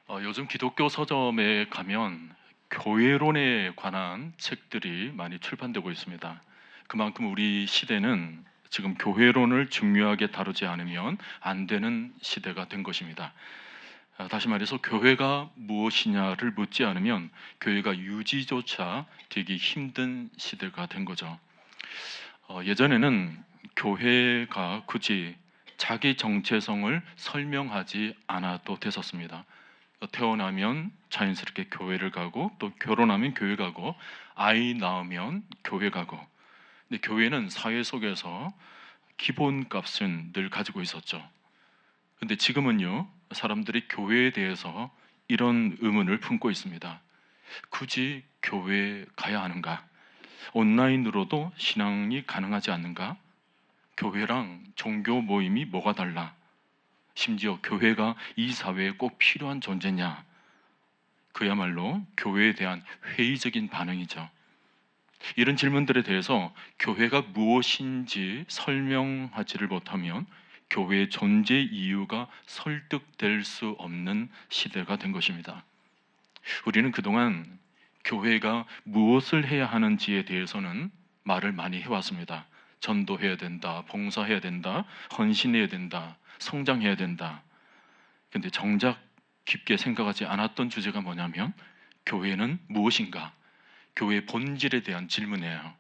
요즘 기독교 서점에 가면 교회론에 관한 책들이 많이 출판되고 있습니다. 그만큼 우리 시대는 지금 교회론을 중요하게 다루지 않으면 안 되는 시대가 된 것입니다. 다시 말해서 교회가 무엇이냐를 묻지 않으면 교회가 유지조차 되기 힘든 시대가 된 거죠. 예전에는 교회가 굳이 자기 정체성을 설명하지 않아도 됐었습니다. 태어나면 자연스럽게 교회를 가고, 또 결혼하면 교회 가고, 아이 낳으면 교회 가고. 근데 교회는 사회 속에서 기본값은 늘 가지고 있었죠. 근데 지금은요, 사람들이 교회에 대해서 이런 의문을 품고 있습니다. 굳이 교회에 가야 하는가? 온라인으로도 신앙이 가능하지 않는가? 교회랑 종교 모임이 뭐가 달라? 심지어 교회가 이 사회에 꼭 필요한 존재냐? 그야말로 교회에 대한 회의적인 반응이죠. 이런 질문들에 대해서 교회가 무엇인지 설명하지를 못하면 교회의 존재 이유가 설득될 수 없는 시대가 된 것입니다. 우리는 그동안 교회가 무엇을 해야 하는지에 대해서는 말을 많이 해왔습니다. 전도해야 된다, 봉사해야 된다, 헌신해야 된다, 성장해야 된다. 근데 정작 깊게 생각하지 않았던 주제가 뭐냐면 교회는 무엇인가? 교회의 본질에 대한 질문이에요.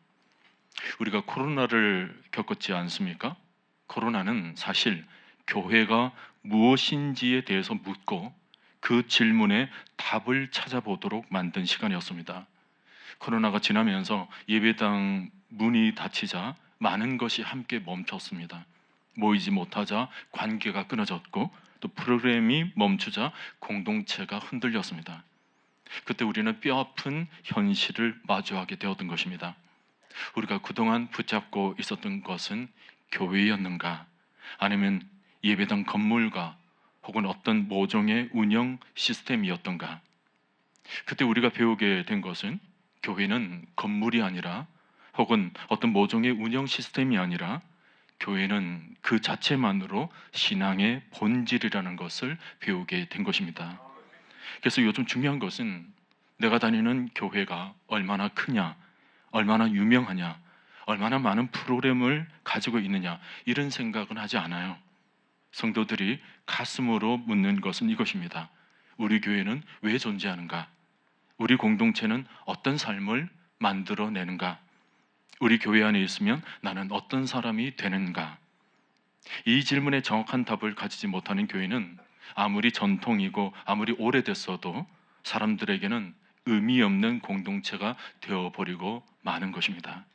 우리가 코로나를 겪었지 않습니까? 코로나는 사실 교회가 무엇인지에 대해서 묻고 그 질문에 답을 찾아보도록 만든 시간이었습니다. 코로나가 지나면서 예배당 문이 닫히자 많은 것이 함께 멈췄습니다. 모이지 못하자 관계가 끊어졌고, 또 프로그램이 멈추자 공동체가 흔들렸습니다. 그때 우리는 뼈아픈 현실을 마주하게 되었던 것입니다. 우리가 그동안 붙잡고 있었던 것은 교회였는가? 아니면 예배당 건물과 혹은 어떤 모종의 운영 시스템이었던가? 그때 우리가 배우게 된 것은 교회는 건물이 아니라, 혹은 어떤 모종의 운영 시스템이 아니라, 교회는 그 자체만으로 신앙의 본질이라는 것을 배우게 된 것입니다. 그래서 요즘 중요한 것은 내가 다니는 교회가 얼마나 크냐, 얼마나 유명하냐, 얼마나 많은 프로그램을 가지고 있느냐, 이런 생각은 하지 않아요. 성도들이 가슴으로 묻는 것은 이것입니다. 우리 교회는 왜 존재하는가? 우리 공동체는 어떤 삶을 만들어내는가? 우리 교회 안에 있으면 나는 어떤 사람이 되는가? 이 질문에 정확한 답을 가지지 못하는 교회는 아무리 전통이고 아무리 오래됐어도 사람들에게는 의미 없는 공동체가 되어버리고 마는 것입니다.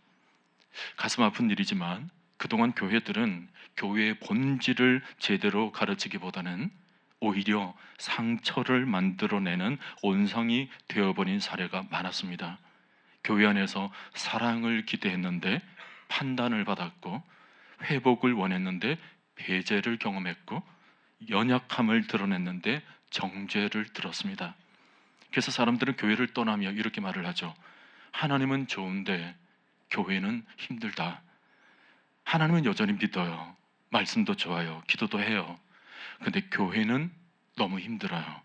가슴 아픈 일이지만 그동안 교회들은 교회의 본질을 제대로 가르치기보다는 오히려 상처를 만들어내는 온상이 되어버린 사례가 많았습니다. 교회 안에서 사랑을 기대했는데 판단을 받았고, 회복을 원했는데 배제를 경험했고, 연약함을 드러냈는데 정죄를 들었습니다. 그래서 사람들은 교회를 떠나며 이렇게 말을 하죠. 하나님은 좋은데 교회는 힘들다. 하나님은 여전히 믿어요. 말씀도 좋아요. 기도도 해요. 근데 교회는 너무 힘들어요.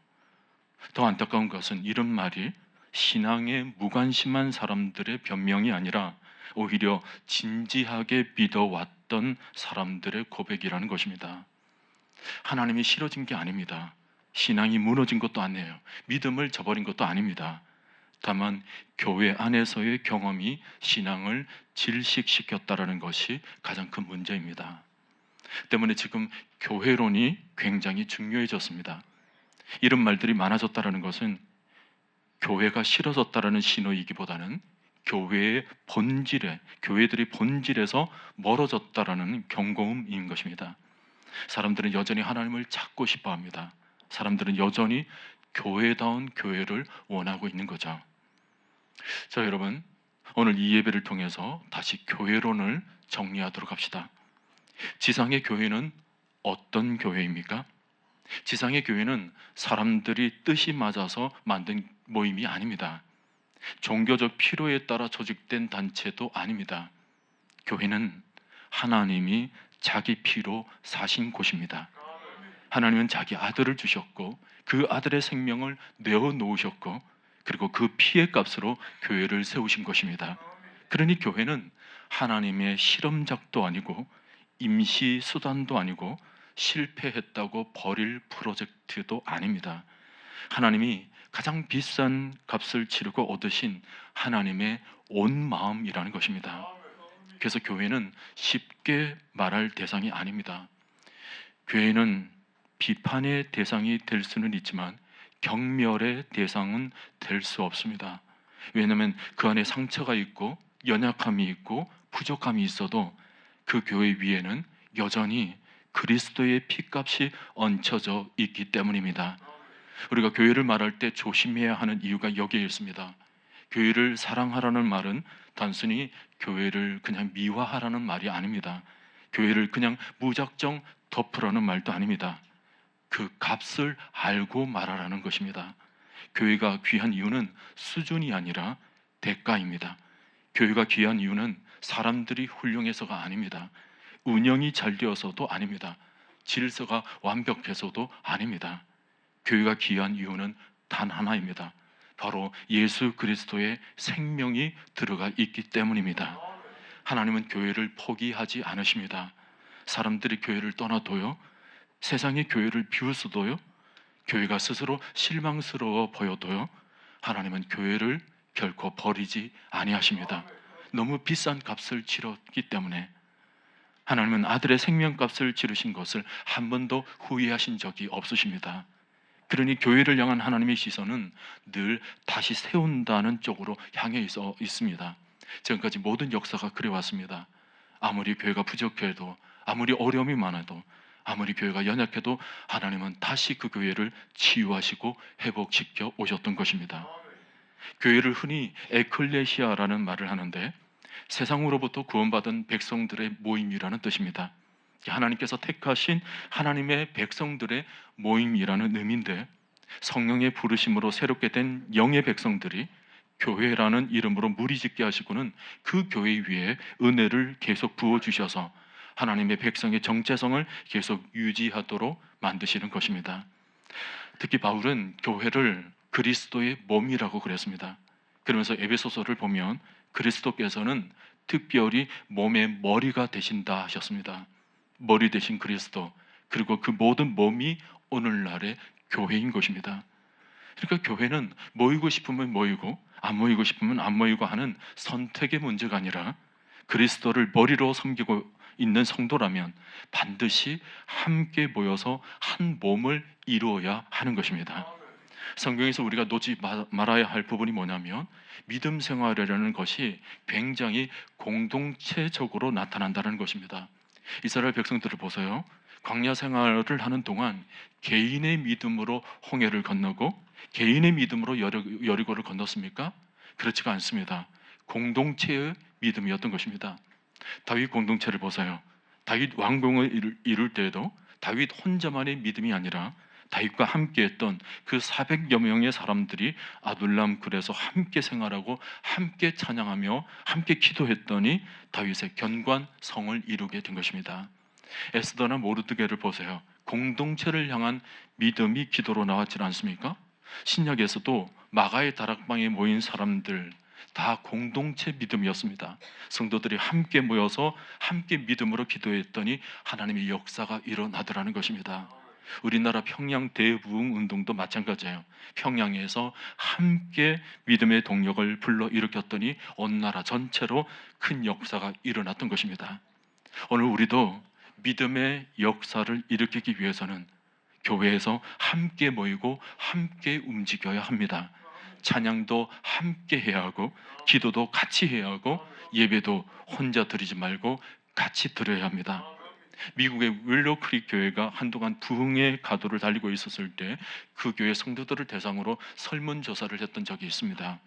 더 안타까운 것은 이런 말이 신앙에 무관심한 사람들의 변명이 아니라 오히려 진지하게 믿어왔던 사람들의 고백이라는 것입니다. 하나님이 싫어진 게 아닙니다. 신앙이 무너진 것도 아니에요. 믿음을 저버린 것도 아닙니다. 다만 교회 안에서의 경험이 신앙을 질식시켰다라는 것이 가장 큰 문제입니다. 때문에 지금 교회론이 굉장히 중요해졌습니다. 이런 말들이 많아졌다는 것은 교회가 싫어졌다는 신호이기보다는 교회의 본질에, 교회들이 본질에서 멀어졌다는 경고음인 것입니다. 사람들은 여전히 하나님을 찾고 싶어 합니다. 사람들은 여전히 교회다운 교회를 원하고 있는 거죠. 자, 여러분, 오늘 이 예배를 통해서 다시 교회론을 정리하도록 합시다. 지상의 교회는 어떤 교회입니까? 지상의 교회는 사람들이 뜻이 맞아서 만든 모임이 아닙니다. 종교적 필요에 따라 조직된 단체도 아닙니다. 교회는 하나님이 자기 피로 사신 곳입니다. 하나님은 자기 아들을 주셨고 그 아들의 생명을 내어 놓으셨고, 그리고 그 피의 값으로 교회를 세우신 것입니다. 그러니 교회는 하나님의 실험작도 아니고 임시 수단도 아니고 실패했다고 버릴 프로젝트도 아닙니다. 하나님이 가장 비싼 값을 치르고 얻으신 하나님의 온 마음이라는 것입니다. 그래서 교회는 쉽게 말할 대상이 아닙니다. 교회는 비판의 대상이 될 수는 있지만 경멸의 대상은 될 수 없습니다. 왜냐하면 그 안에 상처가 있고 연약함이 있고 부족함이 있어도 그 교회 위에는 여전히 그리스도의 피값이 얹혀져 있기 때문입니다. 우리가 교회를 말할 때 조심해야 하는 이유가 여기에 있습니다. 교회를 사랑하라는 말은 단순히 교회를 그냥 미화하라는 말이 아닙니다. 교회를 그냥 무작정 덮으라는 말도 아닙니다. 그 값을 알고 말하라는 것입니다. 교회가 귀한 이유는 수준이 아니라 대가입니다. 교회가 귀한 이유는 사람들이 훌륭해서가 아닙니다. 운영이 잘 되어서도 아닙니다. 질서가 완벽해서도 아닙니다. 교회가 귀한 이유는 단 하나입니다. 바로 예수 그리스도의 생명이 들어가 있기 때문입니다. 하나님은 교회를 포기하지 않으십니다. 사람들이 교회를 떠나도요, 세상이 교회를 비웃어도요, 교회가 스스로 실망스러워 보여도요, 하나님은 교회를 결코 버리지 아니하십니다. 너무 비싼 값을 치렀기 때문에 하나님은 아들의 생명값을 치르신 것을 한 번도 후회하신 적이 없으십니다. 그러니 교회를 향한 하나님의 시선은 늘 다시 세운다는 쪽으로 향해 있습니다. 지금까지 모든 역사가 그래왔습니다. 아무리 교회가 부족해도, 아무리 어려움이 많아도, 아무리 교회가 연약해도 하나님은 다시 그 교회를 치유하시고 회복시켜 오셨던 것입니다. 교회를 흔히 에클레시아라는 말을 하는데 세상으로부터 구원받은 백성들의 모임이라는 뜻입니다. 하나님께서 택하신 하나님의 백성들의 모임이라는 의미인데, 성령의 부르심으로 새롭게 된 영의 백성들이 교회라는 이름으로 무리짓게 하시고는 그 교회 위에 은혜를 계속 부어주셔서 하나님의 백성의 정체성을 계속 유지하도록 만드시는 것입니다. 특히 바울은 교회를 그리스도의 몸이라고 그랬습니다. 그러면서 에베소서를 보면 그리스도께서는 특별히 몸의 머리가 되신다 하셨습니다. 머리 되신 그리스도, 그리고 그 모든 몸이 오늘날의 교회인 것입니다. 그러니까 교회는 모이고 싶으면 모이고 안 모이고 싶으면 안 모이고 하는 선택의 문제가 아니라 그리스도를 머리로 섬기고 있는 성도라면 반드시 함께 모여서 한 몸을 이루어야 하는 것입니다. 성경에서 우리가 놓지 말아야 할 부분이 뭐냐면 믿음 생활이라는 것이 굉장히 공동체적으로 나타난다는 것입니다. 이스라엘 백성들을 보세요. 광야 생활을 하는 동안 개인의 믿음으로 홍해를 건너고 개인의 믿음으로 여리고를 건넜습니까? 그렇지가 않습니다. 공동체의 믿음이었던 것입니다. 다윗 공동체를 보세요. 다윗 왕궁을 이룰 때에도 다윗 혼자만의 믿음이 아니라 다윗과 함께했던 그 400여 명의 사람들이 아둘람 굴에서 함께 생활하고 함께 찬양하며 함께 기도했더니 다윗의 견고한 성을 이루게 된 것입니다. 에스더나 모르드게를 보세요. 공동체를 향한 믿음이 기도로 나왔지 않습니까? 신약에서도 마가의 다락방에 모인 사람들 다 공동체 믿음이었습니다. 성도들이 함께 모여서 함께 믿음으로 기도했더니 하나님의 역사가 일어나더라는 것입니다. 우리나라 평양 대부흥 운동도 마찬가지예요. 평양에서 함께 믿음의 동력을 불러 일으켰더니 온 나라 전체로 큰 역사가 일어났던 것입니다. 오늘 우리도 믿음의 역사를 일으키기 위해서는 교회에서 함께 모이고 함께 움직여야 합니다. 찬양도 함께 해야 하고 기도도 같이 해야 하고 예배도 혼자 드리지 말고 같이 드려야 합니다. 미국의 윌로우 크릭 교회가 한동안 부흥의 가도를 달리고 있었을 때 그 교회 성도들을 대상으로 설문조사를 했던 적이 있습니다.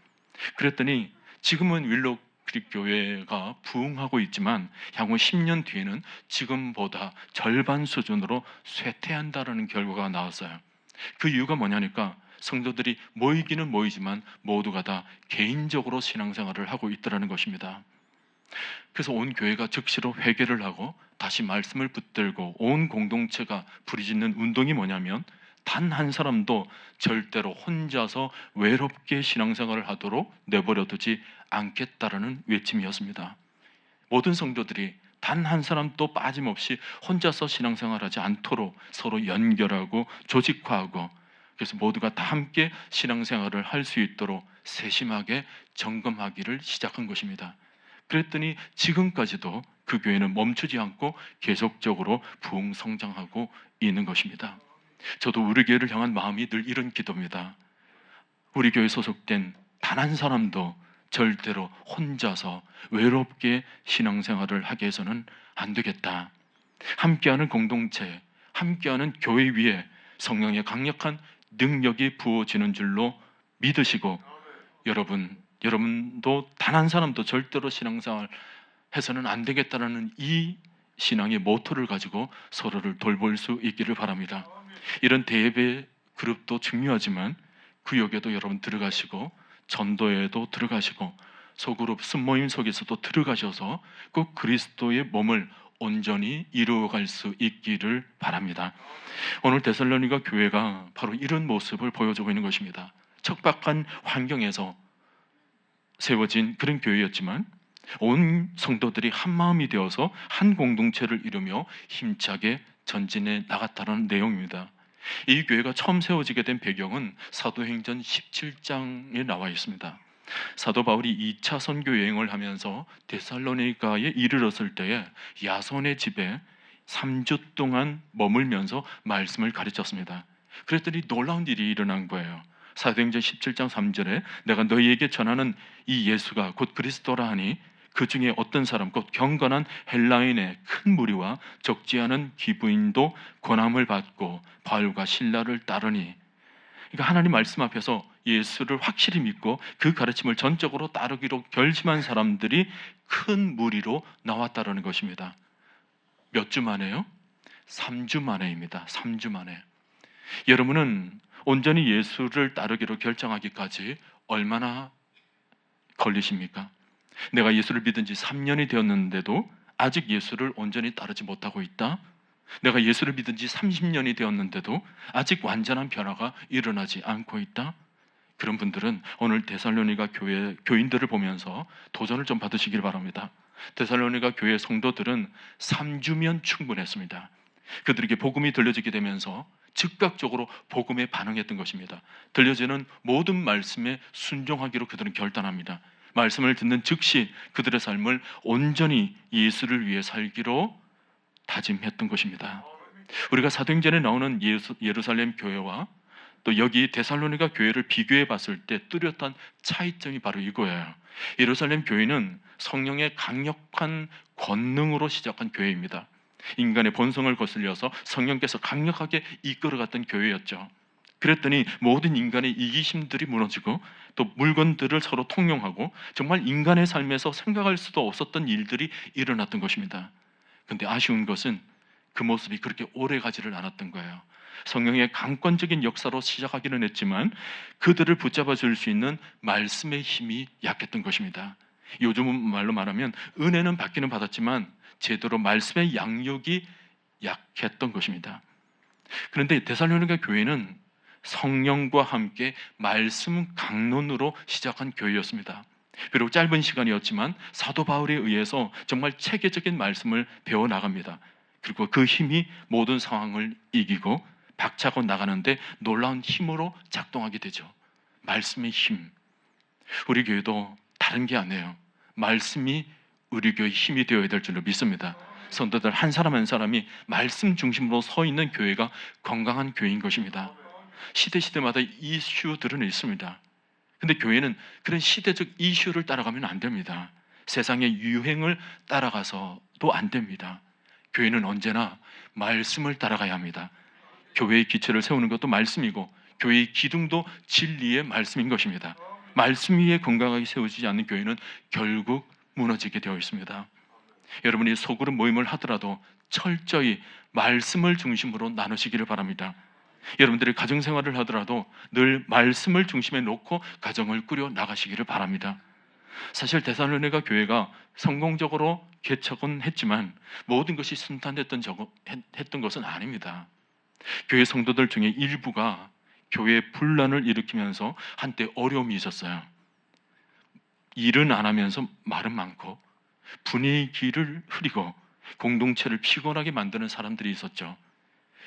그랬더니 지금은 윌로우 크릭 교회가 부흥하고 있지만 향후 10년 뒤에는 지금보다 절반 수준으로 쇠퇴한다는 결과가 나왔어요. 그 이유가 뭐냐니까 성도들이 모이기는 모이지만 모두가 다 개인적으로 신앙생활을 하고 있더라는 것입니다. 그래서 온 교회가 즉시로 회개를 하고 다시 말씀을 붙들고 온 공동체가 부르짖는 운동이 뭐냐면 단 한 사람도 절대로 혼자서 외롭게 신앙생활을 하도록 내버려 두지 않겠다라는 외침이었습니다. 모든 성도들이 단 한 사람도 빠짐없이 혼자서 신앙생활하지 않도록 서로 연결하고 조직화하고, 그래서 모두가 다 함께 신앙생활을 할 수 있도록 세심하게 점검하기를 시작한 것입니다. 그랬더니 지금까지도 그 교회는 멈추지 않고 계속적으로 부흥성장하고 있는 것입니다. 저도 우리 교회를 향한 마음이 늘 이런 기도입니다. 우리 교회 소속된 단 한 사람도 절대로 혼자서 외롭게 신앙생활을 하게 해서는 안 되겠다. 함께하는 공동체, 함께하는 교회 위에 성령의 강력한 능력이 부어지는 줄로 믿으시고, 여러분도 단 한 사람도 절대로 신앙생활 해서는 안 되겠다라는 이 신앙의 모토를 가지고 서로를 돌볼 수 있기를 바랍니다. 이런 대예배 그룹도 중요하지만 구역에도 여러분 들어가시고, 전도에도 들어가시고, 소그룹 순모임 속에서도 들어가셔서 꼭 그리스도의 몸을 온전히 이루어갈 수 있기를 바랍니다. 오늘 데살로니가 교회가 바로 이런 모습을 보여주고 있는 것입니다. 척박한 환경에서 세워진 그런 교회였지만 온 성도들이 한 마음이 되어서 한 공동체를 이루며 힘차게 전진해 나갔다는 내용입니다. 이 교회가 처음 세워지게 된 배경은 사도행전 17장에 나와 있습니다. 사도 바울이 2차 선교 여행을 하면서 데살로니가에 이르렀을 때에 야손의 집에 3주 동안 머물면서 말씀을 가르쳤습니다. 그랬더니 놀라운 일이 일어난 거예요. 사도행전 17장 3절에 내가 너희에게 전하는 이 예수가 곧 그리스도라 하니 그 중에 어떤 사람 곧 경건한 헬라인의 큰 무리와 적지 않은 기부인도 권함을 받고 바울과 실라를 따르니, 그러니까 하나님 말씀 앞에서 예수를 확실히 믿고 그 가르침을 전적으로 따르기로 결심한 사람들이 큰 무리로 나왔다라는 것입니다. 몇 주 만에요? 3주 만에입니다. 3주 만에. 여러분은 온전히 예수를 따르기로 결정하기까지 얼마나 걸리십니까? 내가 예수를 믿은 지 3년이 되었는데도 아직 예수를 온전히 따르지 못하고 있다? 내가 예수를 믿은 지 30년이 되었는데도 아직 완전한 변화가 일어나지 않고 있다? 그런 분들은 오늘 데살로니가 교회 교인들을 보면서 도전을 좀 받으시길 바랍니다. 데살로니가 교회 성도들은 3주면 충분했습니다. 그들에게 복음이 들려지게 되면서 즉각적으로 복음에 반응했던 것입니다. 들려지는 모든 말씀에 순종하기로 그들은 결단합니다. 말씀을 듣는 즉시 그들의 삶을 온전히 예수를 위해 살기로 다짐했던 것입니다. 우리가 사도행전에 나오는 예루살렘 교회와 또 여기 데살로니가 교회를 비교해 봤을 때 뚜렷한 차이점이 바로 이거예요. 예루살렘 교회는 성령의 강력한 권능으로 시작한 교회입니다. 인간의 본성을 거슬려서 성령께서 강력하게 이끌어갔던 교회였죠. 그랬더니 모든 인간의 이기심들이 무너지고 또 물건들을 서로 통용하고 정말 인간의 삶에서 생각할 수도 없었던 일들이 일어났던 것입니다. 그런데 아쉬운 것은 그 모습이 그렇게 오래 가지를 않았던 거예요. 성령의 강권적인 역사로 시작하기는 했지만 그들을 붙잡아 줄 수 있는 말씀의 힘이 약했던 것입니다. 요즘 말로 말하면 은혜는 받기는 받았지만 제대로 말씀의 양육이 약했던 것입니다. 그런데 데살로니가 교회는 성령과 함께 말씀 강론으로 시작한 교회였습니다. 비록 짧은 시간이었지만 사도 바울에 의해서 정말 체계적인 말씀을 배워나갑니다. 그리고 그 힘이 모든 상황을 이기고 박차고 나가는데 놀라운 힘으로 작동하게 되죠. 말씀의 힘. 우리 교회도 다른 게 아니에요. 말씀이 우리 교회의 힘이 되어야 될 줄로 믿습니다. 성도들 한 사람 한 사람이 말씀 중심으로 서 있는 교회가 건강한 교회인 것입니다. 시대마다 이슈들은 있습니다. 근데 교회는 그런 시대적 이슈를 따라가면 안 됩니다. 세상의 유행을 따라가서도 안 됩니다. 교회는 언제나 말씀을 따라가야 합니다. 교회의 기초를 세우는 것도 말씀이고 교회의 기둥도 진리의 말씀인 것입니다. 말씀 위에 건강하게 세워지지 않는 교회는 결국 무너지게 되어 있습니다. 여러분이 소그룹 모임을 하더라도 철저히 말씀을 중심으로 나누시기를 바랍니다. 여러분들이 가정생활을 하더라도 늘 말씀을 중심에 놓고 가정을 꾸려 나가시기를 바랍니다. 사실 데살로니가 교회가 성공적으로 개척은 했지만 모든 것이 순탄했던 것은 아닙니다. 교회 성도들 중에 일부가 교회 분란을 일으키면서 한때 어려움이 있었어요. 일은 안 하면서 말은 많고 분위기를 흐리고 공동체를 피곤하게 만드는 사람들이 있었죠.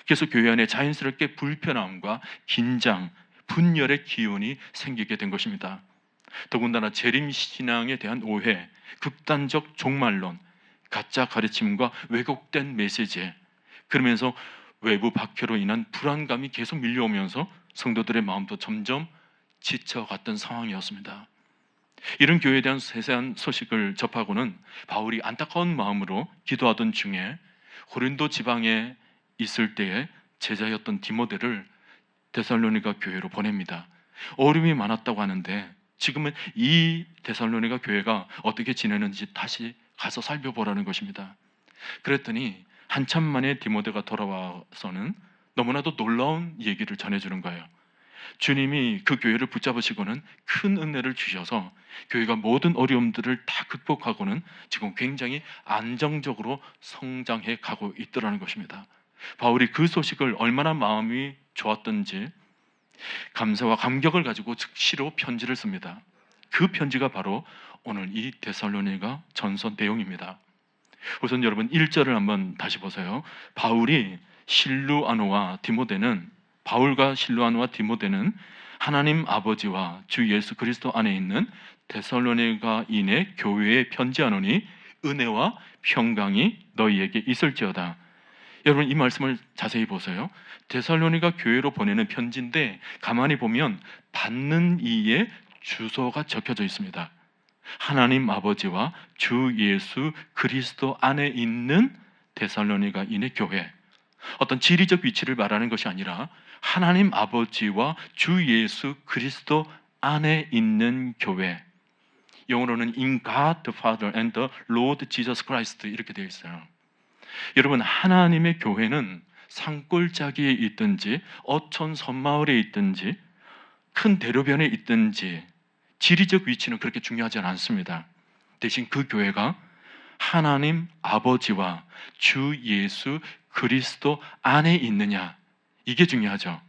그래서 교회 안에 자연스럽게 불편함과 긴장, 분열의 기운이 생기게 된 것입니다. 더군다나 재림신앙에 대한 오해, 극단적 종말론, 가짜 가르침과 왜곡된 메시지, 그러면서 외부 박해로 인한 불안감이 계속 밀려오면서 성도들의 마음도 점점 지쳐갔던 상황이었습니다. 이런 교회에 대한 세세한 소식을 접하고는 바울이 안타까운 마음으로 기도하던 중에 고린도 지방에 있을 때에 제자였던 디모데를 데살로니가 교회로 보냅니다. 어려움이 많았다고 하는데 지금은 이 데살로니가 교회가 어떻게 지내는지 다시 가서 살펴보라는 것입니다. 그랬더니 한참 만에 디모데가 돌아와서는 너무나도 놀라운 얘기를 전해주는 거예요. 주님이 그 교회를 붙잡으시고는 큰 은혜를 주셔서 교회가 모든 어려움들을 다 극복하고는 지금 굉장히 안정적으로 성장해 가고 있더라는 것입니다. 바울이 그 소식을 얼마나 마음이 좋았던지 감사와 감격을 가지고 즉시로 편지를 씁니다. 그 편지가 바로 오늘 이 데살로니가 전서 내용입니다. 우선 여러분 1절을 한번 다시 보세요. 바울과 실루아노와 디모데는 하나님 아버지와 주 예수 그리스도 안에 있는 데살로니가인의 교회에 편지하노니 은혜와 평강이 너희에게 있을지어다. 여러분 이 말씀을 자세히 보세요. 데살로니가 교회로 보내는 편지인데 가만히 보면 받는 이의 주소가 적혀져 있습니다. 하나님 아버지와 주 예수 그리스도 안에 있는 데살로니가인의 교회. 어떤 지리적 위치를 말하는 것이 아니라 하나님 아버지와 주 예수 그리스도 안에 있는 교회. 영어로는 In God the Father and the Lord Jesus Christ 이렇게 되어 있어요. 여러분 하나님의 교회는 산골짜기에 있든지 어촌 섬마을에 있든지 큰 대로변에 있든지 지리적 위치는 그렇게 중요하지 않습니다. 대신 그 교회가 하나님 아버지와 주 예수 그리스도 안에 있느냐, 이게 중요하죠.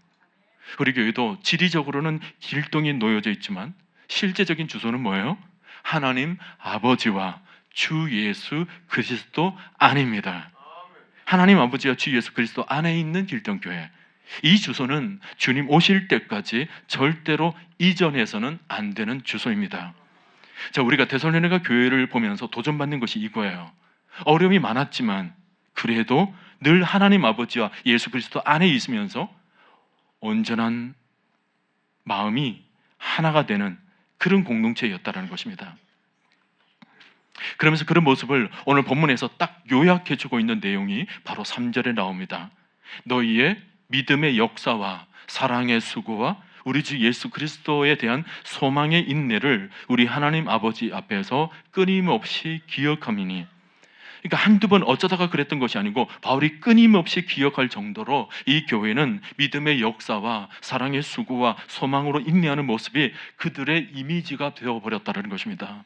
우리 교회도 지리적으로는 길동이 놓여져 있지만 실제적인 주소는 뭐예요? 하나님 아버지와 주 예수 그리스도 안입니다. 하나님 아버지와 주 예수 그리스도 안에 있는 길동교회. 이 주소는 주님 오실 때까지 절대로 이전해서는 안 되는 주소입니다. 자, 우리가 데살로니가 교회를 보면서 도전받는 것이 이거예요. 어려움이 많았지만 그래도 늘 하나님 아버지와 예수 그리스도 안에 있으면서 온전한 마음이 하나가 되는 그런 공동체였다는 것입니다. 그러면서 그런 모습을 오늘 본문에서 딱 요약해주고 있는 내용이 바로 3절에 나옵니다. 너희의 믿음의 역사와 사랑의 수고와 우리 주 예수 그리스도에 대한 소망의 인내를 우리 하나님 아버지 앞에서 끊임없이 기억함이니. 그러니까 한두 번 어쩌다가 그랬던 것이 아니고 바울이 끊임없이 기억할 정도로 이 교회는 믿음의 역사와 사랑의 수고와 소망으로 인내하는 모습이 그들의 이미지가 되어버렸다는 것입니다.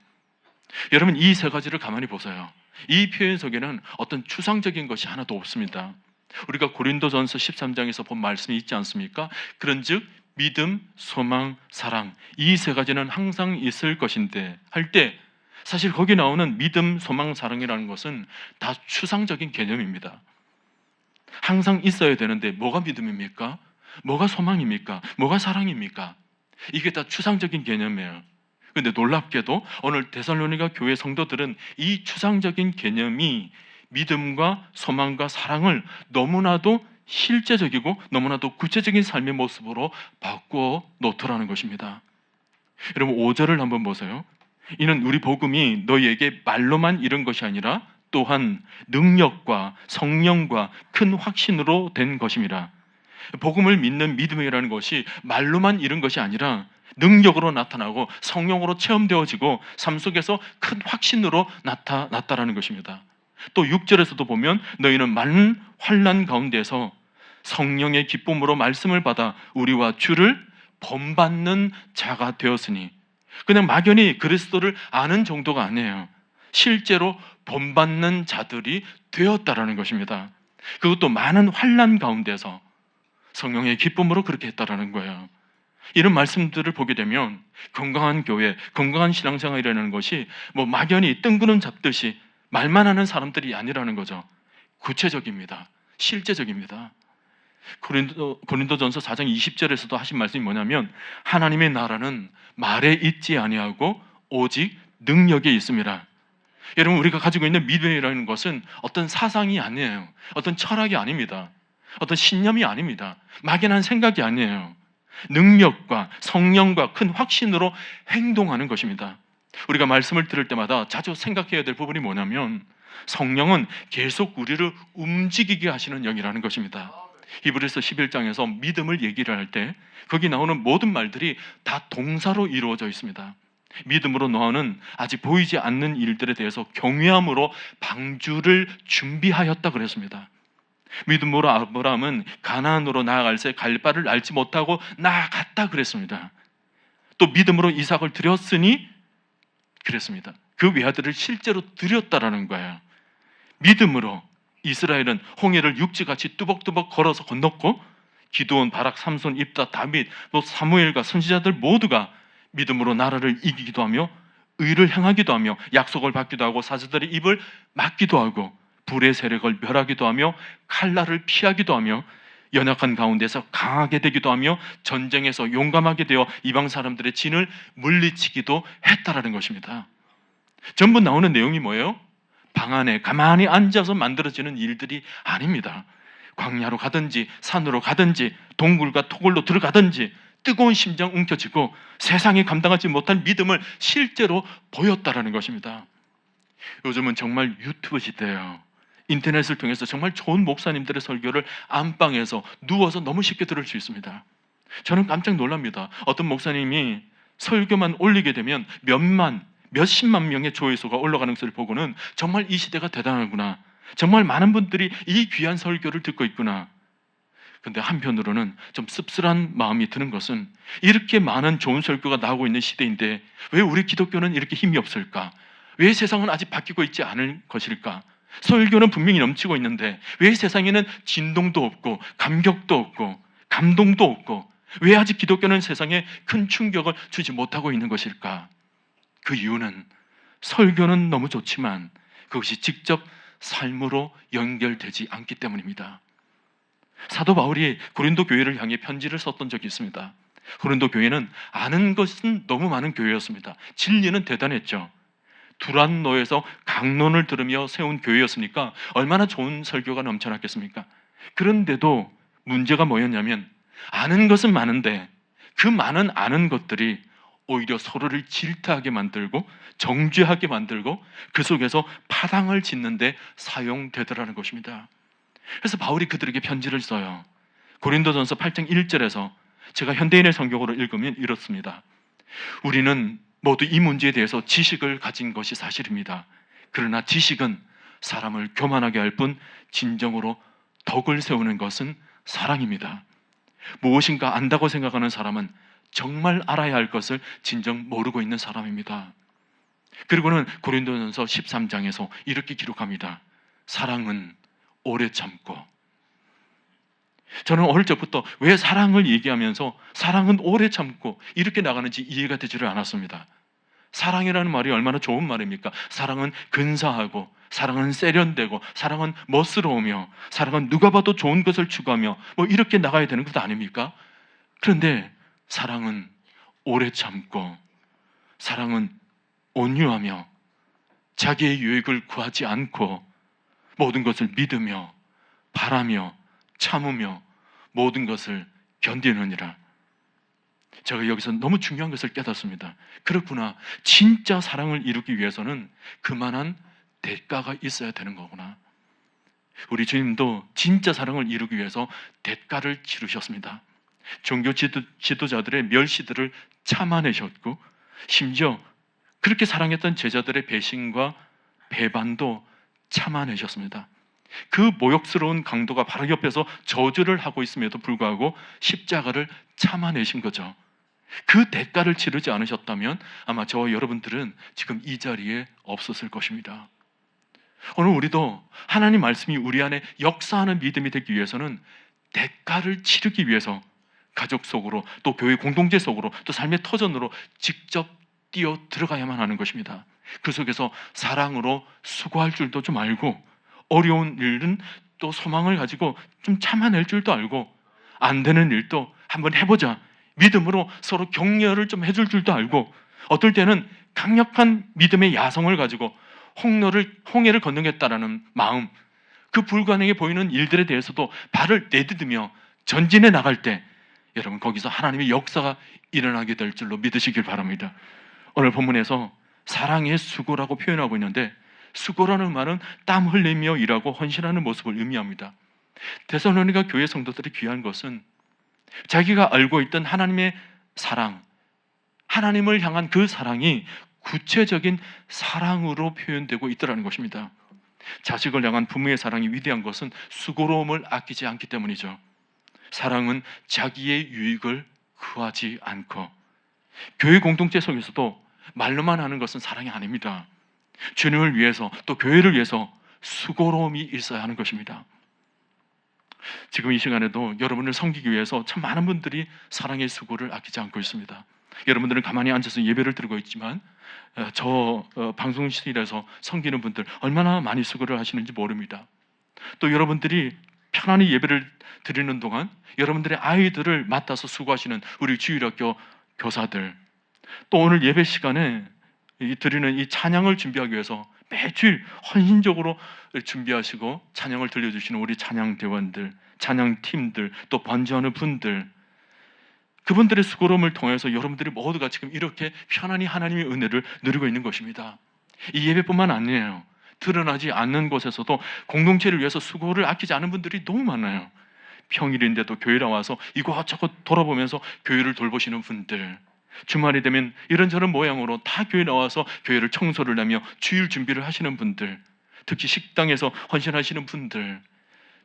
여러분 이 세 가지를 가만히 보세요. 이 표현 속에는 어떤 추상적인 것이 하나도 없습니다. 우리가 고린도전서 13장에서 본 말씀이 있지 않습니까? 그런즉 믿음, 소망, 사랑 이 세 가지는 항상 있을 것인데 할 때 사실 거기 나오는 믿음, 소망, 사랑이라는 것은 다 추상적인 개념입니다. 항상 있어야 되는데 뭐가 믿음입니까? 뭐가 소망입니까? 뭐가 사랑입니까? 이게 다 추상적인 개념이에요. 그런데 놀랍게도 오늘 데살로니가 교회 성도들은 이 추상적인 개념이 믿음과 소망과 사랑을 너무나도 실제적이고 너무나도 구체적인 삶의 모습으로 바꾸어 놓더라는 것입니다. 여러분 5절을 한번 보세요. 이는 우리 복음이 너희에게 말로만 이른 것이 아니라 또한 능력과 성령과 큰 확신으로 된 것임이라. 복음을 믿는 믿음이라는 것이 말로만 이른 것이 아니라 능력으로 나타나고 성령으로 체험되어지고 삶 속에서 큰 확신으로 나타났다라는 것입니다. 또 6절에서도 보면 너희는 많은 환난 가운데서 성령의 기쁨으로 말씀을 받아 우리와 주를 본받는 자가 되었으니, 그냥 막연히 그리스도를 아는 정도가 아니에요. 실제로 본받는 자들이 되었다라는 것입니다. 그것도 많은 환난 가운데서. 성령의 기쁨으로 그렇게 했다라는 거예요. 이런 말씀들을 보게 되면 건강한 교회, 건강한 신앙생활이라는 것이 뭐 막연히 뜬구름 잡듯이 말만 하는 사람들이 아니라는 거죠. 구체적입니다. 실제적입니다. 고린도전서 4장 20절에서도 하신 말씀이 뭐냐면 하나님의 나라는 말에 있지 아니하고 오직 능력에 있습니다. 여러분, 우리가 가지고 있는 믿음이라는 것은 어떤 사상이 아니에요. 어떤 철학이 아닙니다. 어떤 신념이 아닙니다. 막연한 생각이 아니에요. 능력과 성령과 큰 확신으로 행동하는 것입니다. 우리가 말씀을 들을 때마다 자주 생각해야 될 부분이 뭐냐면 성령은 계속 우리를 움직이게 하시는 영이라는 것입니다. 히브리서 11장에서 믿음을 얘기를 할 때 거기 나오는 모든 말들이 다 동사로 이루어져 있습니다. 믿음으로 노아는 아직 보이지 않는 일들에 대해서 경외함으로 방주를 준비하였다 그랬습니다. 믿음으로 아브라함은 가나안으로 나아갈 새 갈 바를 알지 못하고 나아갔다 그랬습니다. 또 믿음으로 이삭을 드렸으니 그랬습니다. 그 외아들을 실제로 드렸다라는 거예요. 믿음으로 이스라엘은 홍해를 육지같이 뚜벅뚜벅 걸어서 건넜고 기드온, 바락, 삼손, 입다, 다윗, 또 사무엘과 선지자들 모두가 믿음으로 나라를 이기기도 하며 의를 행하기도 하며 약속을 받기도 하고 사자들의 입을 막기도 하고 불의 세력을 멸하기도 하며 칼날을 피하기도 하며 연약한 가운데서 강하게 되기도 하며 전쟁에서 용감하게 되어 이방 사람들의 진을 물리치기도 했다라는 것입니다. 전부 나오는 내용이 뭐예요? 방 안에 가만히 앉아서 만들어지는 일들이 아닙니다. 광야로 가든지 산으로 가든지 동굴과 토굴로 들어가든지 뜨거운 심장 움켜쥐고 세상에 감당하지 못한 믿음을 실제로 보였다라는 것입니다. 요즘은 정말 유튜브 시대예요. 인터넷을 통해서 정말 좋은 목사님들의 설교를 안방에서 누워서 너무 쉽게 들을 수 있습니다. 저는 깜짝 놀랍니다. 어떤 목사님이 설교만 올리게 되면 몇십만 명의 조회수가 올라가는 것을 보고는 정말 이 시대가 대단하구나, 정말 많은 분들이 이 귀한 설교를 듣고 있구나. 근데 한편으로는 좀 씁쓸한 마음이 드는 것은 이렇게 많은 좋은 설교가 나오고 있는 시대인데 왜 우리 기독교는 이렇게 힘이 없을까? 왜 세상은 아직 바뀌고 있지 않을 것일까? 설교는 분명히 넘치고 있는데 왜 세상에는 진동도 없고 감격도 없고 감동도 없고 왜 아직 기독교는 세상에 큰 충격을 주지 못하고 있는 것일까? 그 이유는 설교는 너무 좋지만 그것이 직접 삶으로 연결되지 않기 때문입니다. 사도 바울이 고린도 교회를 향해 편지를 썼던 적이 있습니다. 고린도 교회는 아는 것은 너무 많은 교회였습니다. 진리는 대단했죠. 두란노에서 강론을 들으며 세운 교회였으니까 얼마나 좋은 설교가 넘쳐났겠습니까? 그런데도 문제가 뭐였냐면 아는 것은 많은데 그 많은 아는 것들이 오히려 서로를 질타하게 만들고 정죄하게 만들고 그 속에서 파당을 짓는 데 사용되더라는 것입니다. 그래서 바울이 그들에게 편지를 써요. 고린도전서 8장 1절에서 제가 현대인의 성경으로 읽으면 이렇습니다. 우리는 모두 이 문제에 대해서 지식을 가진 것이 사실입니다. 그러나 지식은 사람을 교만하게 할 뿐 진정으로 덕을 세우는 것은 사랑입니다. 무엇인가 안다고 생각하는 사람은 정말 알아야 할 것을 진정 모르고 있는 사람입니다. 그리고는 고린도전서 13장에서 이렇게 기록합니다. 사랑은 오래 참고. 저는 어릴 적부터 왜 사랑을 얘기하면서 사랑은 오래 참고 이렇게 나가는지 이해가 되지를 않았습니다. 사랑이라는 말이 얼마나 좋은 말입니까? 사랑은 근사하고 사랑은 세련되고 사랑은 멋스러우며 사랑은 누가 봐도 좋은 것을 추구하며 뭐 이렇게 나가야 되는 것 아닙니까? 그런데 사랑은 오래 참고 사랑은 온유하며 자기의 유익을 구하지 않고 모든 것을 믿으며 바라며 참으며 모든 것을 견디느니라. 제가 여기서 너무 중요한 것을 깨닫습니다. 그렇구나. 진짜 사랑을 이루기 위해서는 그만한 대가가 있어야 되는 거구나. 우리 주님도 진짜 사랑을 이루기 위해서 대가를 치르셨습니다. 종교 지도자들의 멸시들을 참아내셨고 심지어 그렇게 사랑했던 제자들의 배신과 배반도 참아내셨습니다. 그 모욕스러운 강도가 바로 옆에서 저주를 하고 있음에도 불구하고 십자가를 참아내신 거죠. 그 대가를 치르지 않으셨다면 아마 저와 여러분들은 지금 이 자리에 없었을 것입니다. 오늘 우리도 하나님 말씀이 우리 안에 역사하는 믿음이 되기 위해서는 대가를 치르기 위해서 가족 속으로 또 교회 공동체 속으로 또 삶의 터전으로 직접 뛰어 들어가야만 하는 것입니다. 그 속에서 사랑으로 수고할 줄도 좀 알고, 어려운 일은 또 소망을 가지고 좀 참아낼 줄도 알고, 안 되는 일도 한번 해보자 믿음으로 서로 격려를 좀 해줄 줄도 알고, 어떨 때는 강력한 믿음의 야성을 가지고 홍해를 건너겠다라는 마음, 그 불가능해 보이는 일들에 대해서도 발을 내디디며 전진해 나갈 때 여러분 거기서 하나님의 역사가 일어나게 될 줄로 믿으시길 바랍니다. 오늘 본문에서 사랑의 수고라고 표현하고 있는데, 수고라는 말은 땀 흘리며 일하고 헌신하는 모습을 의미합니다. 데살로니가 교회 성도들이 귀한 것은 자기가 알고 있던 하나님의 사랑, 하나님을 향한 그 사랑이 구체적인 사랑으로 표현되고 있더라는 것입니다. 자식을 향한 부모의 사랑이 위대한 것은 수고로움을 아끼지 않기 때문이죠. 사랑은 자기의 유익을 구하지 않고, 교회 공동체 속에서도 말로만 하는 것은 사랑이 아닙니다. 주님을 위해서 또 교회를 위해서 수고로움이 있어야 하는 것입니다. 지금 이 시간에도 여러분을 섬기기 위해서 참 많은 분들이 사랑의 수고를 아끼지 않고 있습니다. 여러분들은 가만히 앉아서 예배를 드리고 있지만 방송실에서 섬기는 분들 얼마나 많이 수고를 하시는지 모릅니다. 또 여러분들이 편안히 예배를 드리는 동안 여러분들의 아이들을 맡아서 수고하시는 우리 주일학교 교사들, 또 오늘 예배 시간에 드리는 이 찬양을 준비하기 위해서 매주일 헌신적으로 준비하시고 찬양을 들려주시는 우리 찬양대원들, 찬양팀들, 또 반주하는 분들, 그분들의 수고로움을 통해서 여러분들이 모두가 지금 이렇게 편안히 하나님의 은혜를 누리고 있는 것입니다. 이 예배뿐만 아니에요. 드러나지 않는 곳에서도 공동체를 위해서 수고를 아끼지 않은 분들이 너무 많아요. 평일인데도 교회 나와서 이곳저곳 돌아보면서 교회를 돌보시는 분들, 주말이 되면 이런저런 모양으로 다 교회 나와서 교회를 청소를 하며 주일 준비를 하시는 분들, 특히 식당에서 헌신하시는 분들,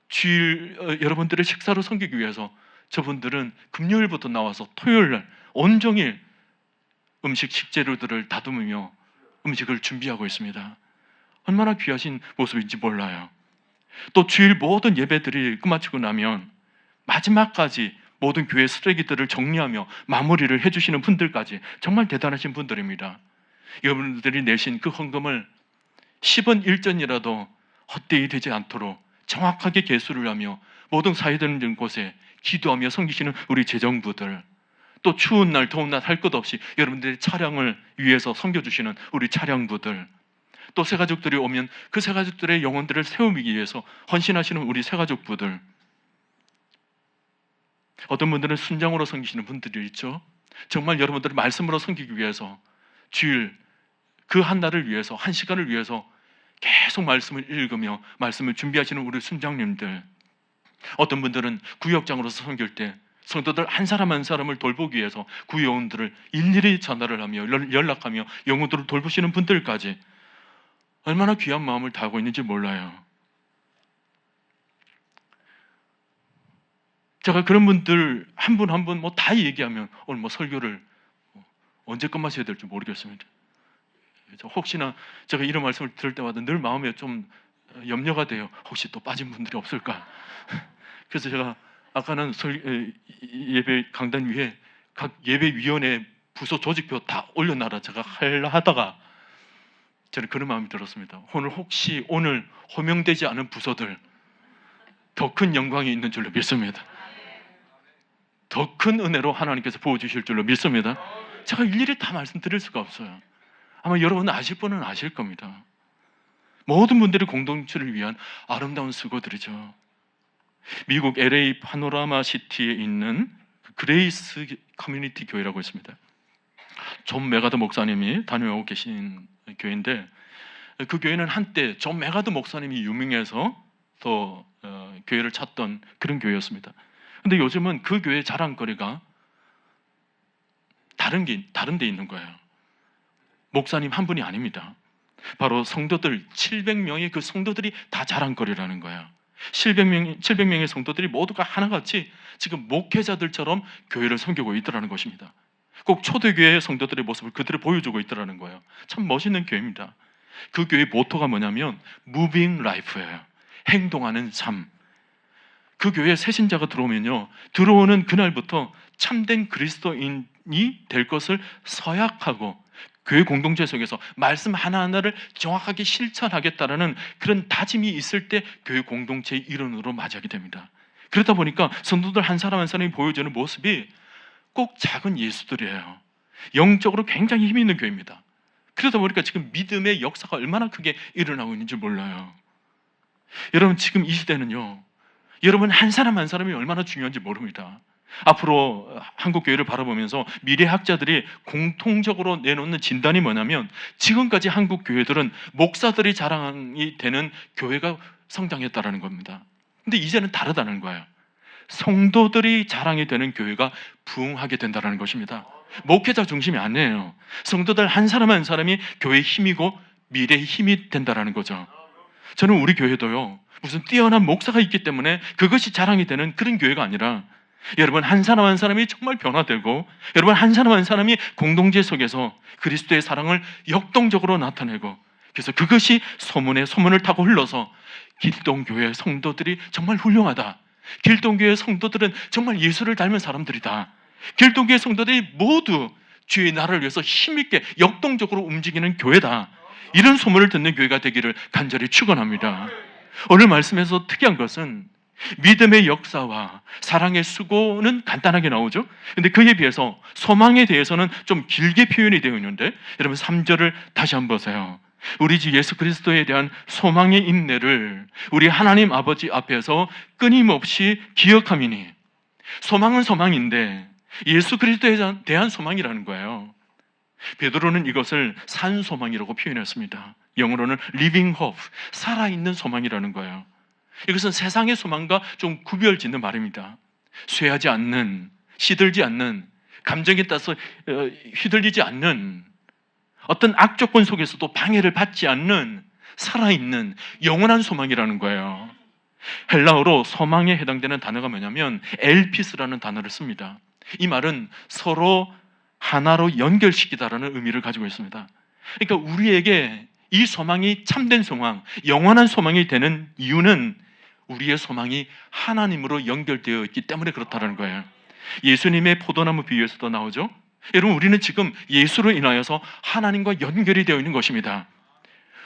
주일 여러분들의 식사로 섬기기 위해서 저분들은 금요일부터 나와서 토요일날 온종일 식재료들을 다듬으며 음식을 준비하고 있습니다. 얼마나 귀하신 모습인지 몰라요. 또 주일 모든 예배들이 끝마치고 나면 마지막까지 모든 교회 쓰레기들을 정리하며 마무리를 해주시는 분들까지 정말 대단하신 분들입니다. 여러분들이 내신 그 헌금을 10원 1전이라도 헛되이 되지 않도록 정확하게 계수를 하며 모든 사회되는 곳에 기도하며 섬기시는 우리 재정부들, 또 추운 날 더운 날 할 것 없이 여러분들의 차량을 위해서 섬겨주시는 우리 차량부들, 또 새가족들이 오면 그 새가족들의 영혼들을 세우기 위해서 헌신하시는 우리 새가족부들, 어떤 분들은 순장으로 섬기시는 분들이 있죠. 정말 여러분들을 말씀으로 섬기기 위해서 주일 그 한 날을 위해서, 한 시간을 위해서 계속 말씀을 읽으며 말씀을 준비하시는 우리 순장님들, 어떤 분들은 구역장으로서 섬길 때 성도들 한 사람 한 사람을 돌보기 위해서 구역원들을 일일이 전화를 하며 연락하며 영혼들을 돌보시는 분들까지 얼마나 귀한 마음을 다하고 있는지 몰라요. 제가 그런 분들 한 분 한 분 뭐 다 얘기하면 오늘 뭐 설교를 언제 끝마쳐야 될지 모르겠습니다. 혹시나 제가 이런 말씀을 들을 때마다 늘 마음에 좀 염려가 돼요. 혹시 또 빠진 분들이 없을까? 그래서 제가 아까는 예배 강단 위에 각 예배위원회 부서 조직표 다 올려놔라 제가 하려 하다가 저는 그런 마음이 들었습니다. 혹시 오늘 호명되지 않은 부서들 더 큰 영광이 있는 줄로 믿습니다. 더 큰 은혜로 하나님께서 부어주실 줄로 믿습니다. 제가 일일이 다 말씀드릴 수가 없어요. 아마 여러분 아실 분은 아실 겁니다. 모든 분들이 공동체를 위한 아름다운 수고들이죠. 미국 LA 파노라마 시티에 있는 그레이스 커뮤니티 교회라고 있습니다. 존 메가더 목사님이 다녀오고 계신 교회인데, 그 교회는 한때 존 메가더 목사님이 유명해서 더 교회를 찾던 그런 교회였습니다. 근데 요즘은 그 교회의 자랑거리가 다른 데 있는 거예요. 목사님 한 분이 아닙니다. 바로 성도들 700명의 그 성도들이 다 자랑거리라는 거예요. 700명의 성도들이 모두가 하나같이 지금 목회자들처럼 교회를 섬기고 있더라는 것입니다. 꼭 초대교회의 성도들의 모습을 그대로 보여주고 있더라는 거예요. 참 멋있는 교회입니다. 그 교회의 모토가 뭐냐면 Moving Life예요. 행동하는 삶. 그 교회에 새신자가 들어오면요, 들어오는 그날부터 참된 그리스도인이 될 것을 서약하고 교회 공동체 속에서 말씀 하나하나를 정확하게 실천하겠다라는 그런 다짐이 있을 때 교회 공동체의 일원으로 맞이하게 됩니다. 그러다 보니까 성도들 한 사람 한 사람이 보여주는 모습이 꼭 작은 예수들이에요. 영적으로 굉장히 힘이 있는 교회입니다. 그러다 보니까 지금 믿음의 역사가 얼마나 크게 일어나고 있는지 몰라요. 여러분, 지금 이 시대는요, 여러분 한 사람 한 사람이 얼마나 중요한지 모릅니다. 앞으로 한국 교회를 바라보면서 미래학자들이 공통적으로 내놓는 진단이 뭐냐면, 지금까지 한국 교회들은 목사들이 자랑이 되는 교회가 성장했다라는 겁니다. 근데 이제는 다르다는 거예요. 성도들이 자랑이 되는 교회가 부흥하게 된다는 것입니다. 목회자 중심이 아니에요. 성도들 한 사람 한 사람이 교회의 힘이고 미래의 힘이 된다는 거죠. 저는 우리 교회도요, 무슨 뛰어난 목사가 있기 때문에 그것이 자랑이 되는 그런 교회가 아니라, 여러분 한 사람 한 사람이 정말 변화되고, 여러분 한 사람 한 사람이 공동체 속에서 그리스도의 사랑을 역동적으로 나타내고, 그래서 그것이 소문을 타고 흘러서 길동교회 성도들이 정말 훌륭하다, 길동교회 성도들은 정말 예수를 닮은 사람들이다, 길동교회 성도들이 모두 주의 나라를 위해서 힘있게 역동적으로 움직이는 교회다, 이런 소문을 듣는 교회가 되기를 간절히 축원합니다. 오늘 말씀에서 특이한 것은 믿음의 역사와 사랑의 수고는 간단하게 나오죠. 근데 그에 비해서 소망에 대해서는 좀 길게 표현이 되어 있는데, 여러분 3절을 다시 한번 보세요. 우리 주 예수 그리스도에 대한 소망의 인내를 우리 하나님 아버지 앞에서 끊임없이 기억함이니. 소망은 소망인데 예수 그리스도에 대한 소망이라는 거예요. 베드로는 이것을 산 소망이라고 표현했습니다. 영어로는 living hope, 살아있는 소망이라는 거예요. 이것은 세상의 소망과 좀 구별짓는 말입니다. 쇠하지 않는, 시들지 않는, 감정에 따라서 휘둘리지 않는, 어떤 악조건 속에서도 방해를 받지 않는 살아있는 영원한 소망이라는 거예요. 헬라어로 소망에 해당되는 단어가 뭐냐면 엘피스라는 단어를 씁니다. 이 말은 서로 하나로 연결시키다라는 의미를 가지고 있습니다. 그러니까 우리에게 이 소망이 참된 소망, 영원한 소망이 되는 이유는 우리의 소망이 하나님으로 연결되어 있기 때문에 그렇다는 거예요. 예수님의 포도나무 비유에서도 나오죠. 여러분, 우리는 지금 예수로 인하여서 하나님과 연결이 되어 있는 것입니다.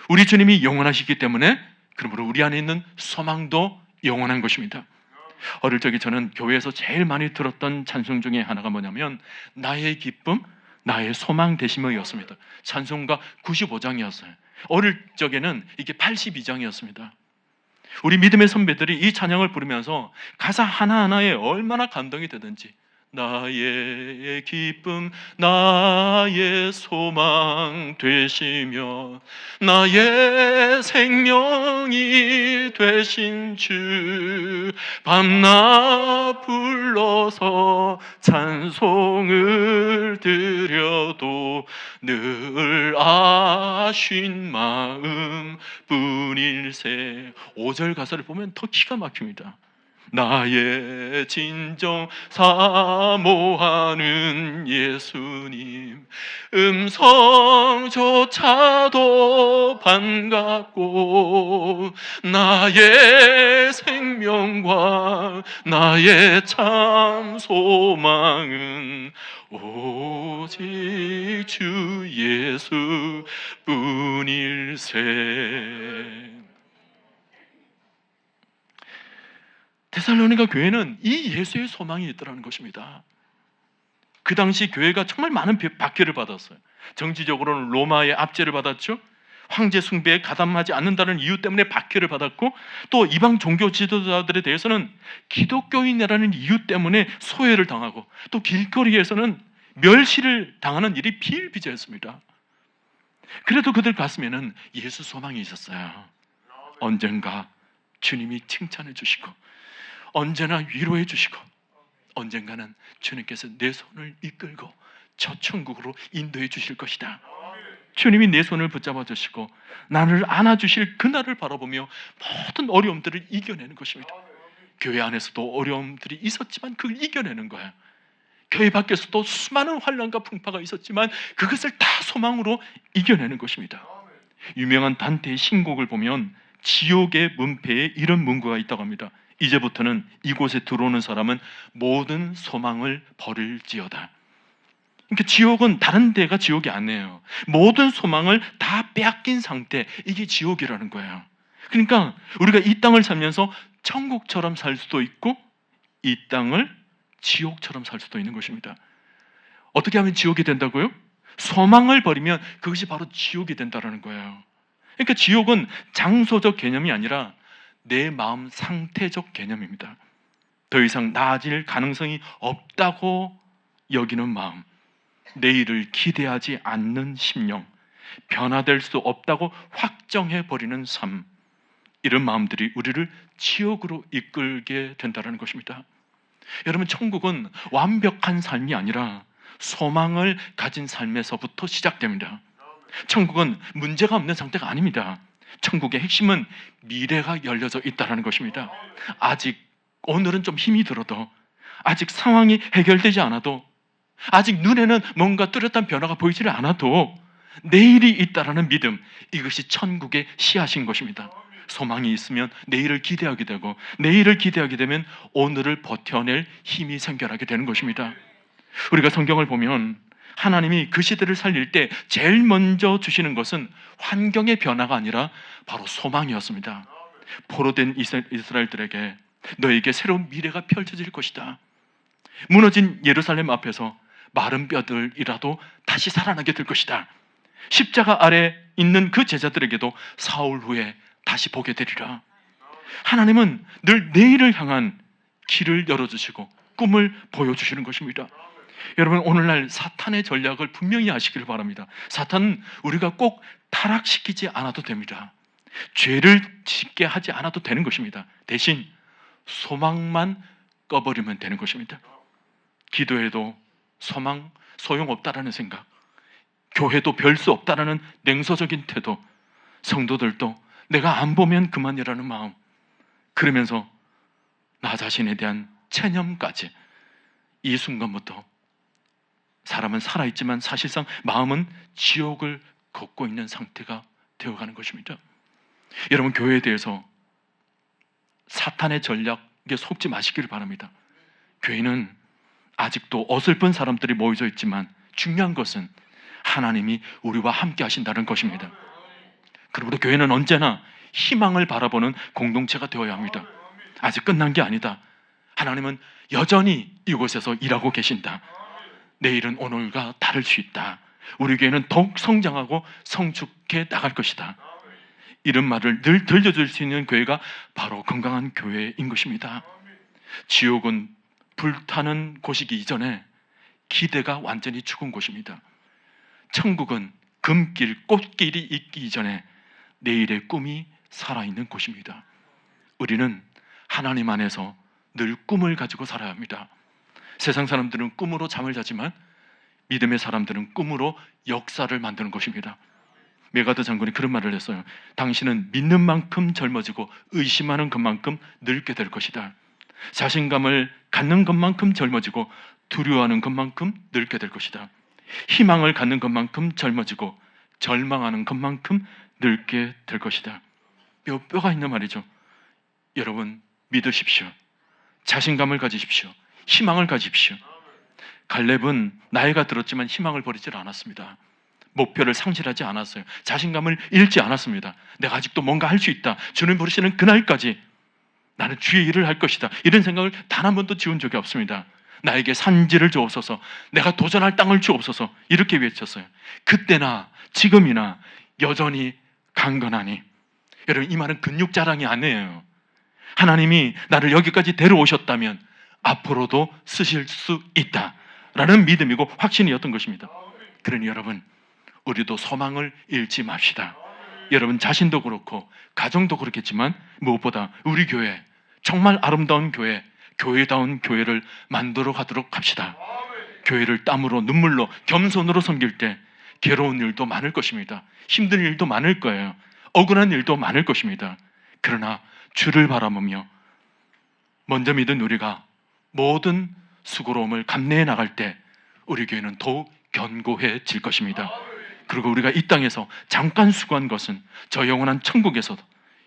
우리 주님이 영원하시기 때문에 그러므로 우리 안에 있는 소망도 영원한 것입니다. 어릴 적에 저는 교회에서 제일 많이 들었던 찬송 중에 하나가 뭐냐면 나의 기쁨, 나의 소망 되심이었습니다. 찬송가 95장이었어요. 어릴 적에는 이게 82장이었습니다. 우리 믿음의 선배들이 이 찬양을 부르면서 가사 하나하나에 얼마나 감동이 되든지, 나의 기쁨, 나의 소망 되시며 나의 생명이 되신 주, 밤낮 불러서 찬송을 드려도 늘 아쉬운 마음 뿐일세. 5절 가사를 보면 더 기가 막힙니다. 나의 진정 사모하는 예수님, 음성조차도 반갑고 나의 생명과 나의 참 소망은 오직 주 예수 뿐일세. 데살로니가 교회는 이 예수의 소망이 있더라는 것입니다. 그 당시 교회가 정말 많은 박해를 받았어요. 정치적으로는 로마의 압제를 받았죠. 황제 숭배에 가담하지 않는다는 이유 때문에 박해를 받았고, 또 이방 종교 지도자들에 대해서는 기독교인이라는 이유 때문에 소외를 당하고, 또 길거리에서는 멸시를 당하는 일이 비일비재했습니다. 그래도 그들 가슴에는 예수 소망이 있었어요. 언젠가 주님이 칭찬해 주시고, 언제나 위로해 주시고, 언젠가는 주님께서 내 손을 이끌고 저 천국으로 인도해 주실 것이다. 주님이 내 손을 붙잡아 주시고 나를 안아주실 그날을 바라보며 모든 어려움들을 이겨내는 것입니다. 교회 안에서도 어려움들이 있었지만 그걸 이겨내는 거예요. 교회 밖에서도 수많은 환난과 풍파가 있었지만 그것을 다 소망으로 이겨내는 것입니다. 유명한 단테의 신곡을 보면 지옥의 문패에 이런 문구가 있다고 합니다. 이제부터는 이곳에 들어오는 사람은 모든 소망을 버릴지어다. 그러니까 지옥은 다른 데가 지옥이 아니에요. 모든 소망을 다 빼앗긴 상태, 이게 지옥이라는 거예요. 그러니까 우리가 이 땅을 살면서 천국처럼 살 수도 있고 이 땅을 지옥처럼 살 수도 있는 것입니다. 어떻게 하면 지옥이 된다고요? 소망을 버리면 그것이 바로 지옥이 된다는 거예요. 그러니까 지옥은 장소적 개념이 아니라 내 마음 상태적 개념입니다. 더 이상 나아질 가능성이 없다고 여기는 마음, 내일을 기대하지 않는 심령, 변화될 수 없다고 확정해버리는 삶, 이런 마음들이 우리를 지옥으로 이끌게 된다는 것입니다. 여러분, 천국은 완벽한 삶이 아니라 소망을 가진 삶에서부터 시작됩니다. 천국은 문제가 없는 상태가 아닙니다. 천국의 핵심은 미래가 열려져 있다는 것입니다. 아직 오늘은 좀 힘이 들어도, 아직 상황이 해결되지 않아도, 아직 눈에는 뭔가 뚜렷한 변화가 보이지 않아도 내일이 있다라는 믿음, 이것이 천국의 씨앗인 것입니다. 소망이 있으면 내일을 기대하게 되고, 내일을 기대하게 되면 오늘을 버텨낼 힘이 생겨나게 되는 것입니다. 우리가 성경을 보면 하나님이 그 시대를 살릴 때 제일 먼저 주시는 것은 환경의 변화가 아니라 바로 소망이었습니다. 포로된 이스라엘들에게 너에게 새로운 미래가 펼쳐질 것이다. 무너진 예루살렘 앞에서 마른 뼈들이라도 다시 살아나게 될 것이다. 십자가 아래 있는 그 제자들에게도 사흘 후에 다시 보게 되리라. 하나님은 늘 내일을 향한 길을 열어주시고 꿈을 보여주시는 것입니다. 여러분, 오늘날 사탄의 전략을 분명히 아시기를 바랍니다. 사탄은 우리가 꼭 타락시키지 않아도 됩니다. 죄를 짓게 하지 않아도 되는 것입니다. 대신 소망만 꺼버리면 되는 것입니다. 기도해도 소용없다라는 생각, 교회도 별 수 없다라는 냉소적인 태도, 성도들도 내가 안 보면 그만이라는 마음, 그러면서 나 자신에 대한 체념까지, 이 순간부터 사람은 살아있지만 사실상 마음은 지옥을 걷고 있는 상태가 되어가는 것입니다. 여러분, 교회에 대해서 사탄의 전략에 속지 마시기를 바랍니다. 교회는 아직도 어설픈 사람들이 모여져 있지만 중요한 것은 하나님이 우리와 함께 하신다는 것입니다. 그리고 교회는 언제나 희망을 바라보는 공동체가 되어야 합니다. 아직 끝난 게 아니다. 하나님은 여전히 이곳에서 일하고 계신다. 내일은 오늘과 다를 수 있다. 우리 교회는 더욱 성장하고 성숙해 나갈 것이다. 이런 말을 늘 들려줄 수 있는 교회가 바로 건강한 교회인 것입니다. 지옥은 불타는 곳이기 이전에 기대가 완전히 죽은 곳입니다. 천국은 금길, 꽃길이 있기 이전에 내일의 꿈이 살아있는 곳입니다. 우리는 하나님 안에서 늘 꿈을 가지고 살아야 합니다. 세상 사람들은 꿈으로 잠을 자지만 믿음의 사람들은 꿈으로 역사를 만드는 것입니다. 메가드 장군이 그런 말을 했어요. 당신은 믿는 만큼 젊어지고 의심하는 것만큼 늙게 될 것이다. 자신감을 갖는 것만큼 젊어지고 두려워하는 것만큼 늙게 될 것이다. 희망을 갖는 것만큼 젊어지고 절망하는 것만큼 늙게 될 것이다. 뼈가 있는 말이죠. 여러분, 믿으십시오. 자신감을 가지십시오. 희망을 가지십시오. 갈렙은 나이가 들었지만 희망을 버리지 않았습니다. 목표를 상실하지 않았어요. 자신감을 잃지 않았습니다. 내가 아직도 뭔가 할 수 있다. 주님 부르시는 그날까지 나는 주의 일을 할 것이다. 이런 생각을 단 한 번도 지운 적이 없습니다. 나에게 산지를 주옵소서, 내가 도전할 땅을 주옵소서, 이렇게 외쳤어요. 그때나 지금이나 여전히 강건하니. 여러분, 이 말은 근육 자랑이 아니에요. 하나님이 나를 여기까지 데려오셨다면 앞으로도 쓰실 수 있다라는 믿음이고 확신이었던 것입니다. 그러니 여러분, 우리도 소망을 잃지 맙시다. 여러분 자신도 그렇고 가정도 그렇겠지만 무엇보다 우리 교회, 정말 아름다운 교회, 교회다운 교회를 만들어 가도록 합시다. 교회를 땀으로 눈물로 겸손으로 섬길 때 괴로운 일도 많을 것입니다. 힘든 일도 많을 거예요. 억울한 일도 많을 것입니다. 그러나 주를 바라보며 먼저 믿은 우리가 모든 수고로움을 감내해 나갈 때 우리 교회는 더욱 견고해질 것입니다. 그리고 우리가 이 땅에서 잠깐 수고한 것은 저 영원한 천국에서도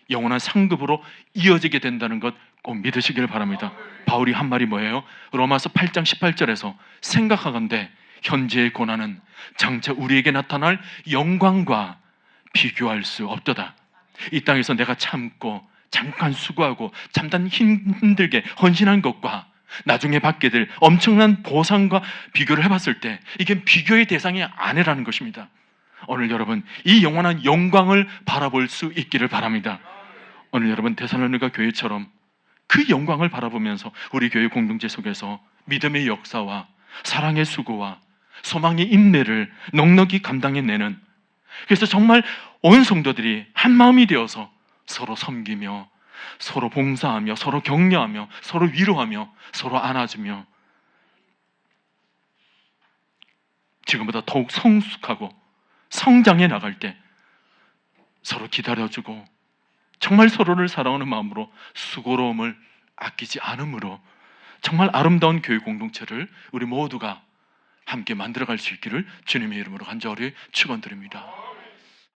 영원한 상급으로 이어지게 된다는 것 꼭 믿으시길 바랍니다. 바울이 한 말이 뭐예요? 로마서 8장 18절에서 생각하건대 현재의 고난은 장차 우리에게 나타날 영광과 비교할 수 없도다. 이 땅에서 내가 참고 잠깐 수고하고 잠깐 힘들게 헌신한 것과 나중에 받게 될 엄청난 보상과 비교를 해봤을 때 이게 비교의 대상이 아니라는 것입니다. 오늘 여러분 이 영원한 영광을 바라볼 수 있기를 바랍니다. 오늘 여러분 데살로니가 교회처럼 그 영광을 바라보면서 우리 교회 공동체 속에서 믿음의 역사와 사랑의 수고와 소망의 인내를 넉넉히 감당해내는, 그래서 정말 온 성도들이 한 마음이 되어서 서로 섬기며 서로 봉사하며 서로 격려하며 서로 위로하며 서로 안아주며 지금보다 더욱 성숙하고 성장해 나갈 때 서로 기다려주고 정말 서로를 사랑하는 마음으로 수고로움을 아끼지 않으므로 정말 아름다운 교회 공동체를 우리 모두가 함께 만들어갈 수 있기를 주님의 이름으로 간절히 축원드립니다.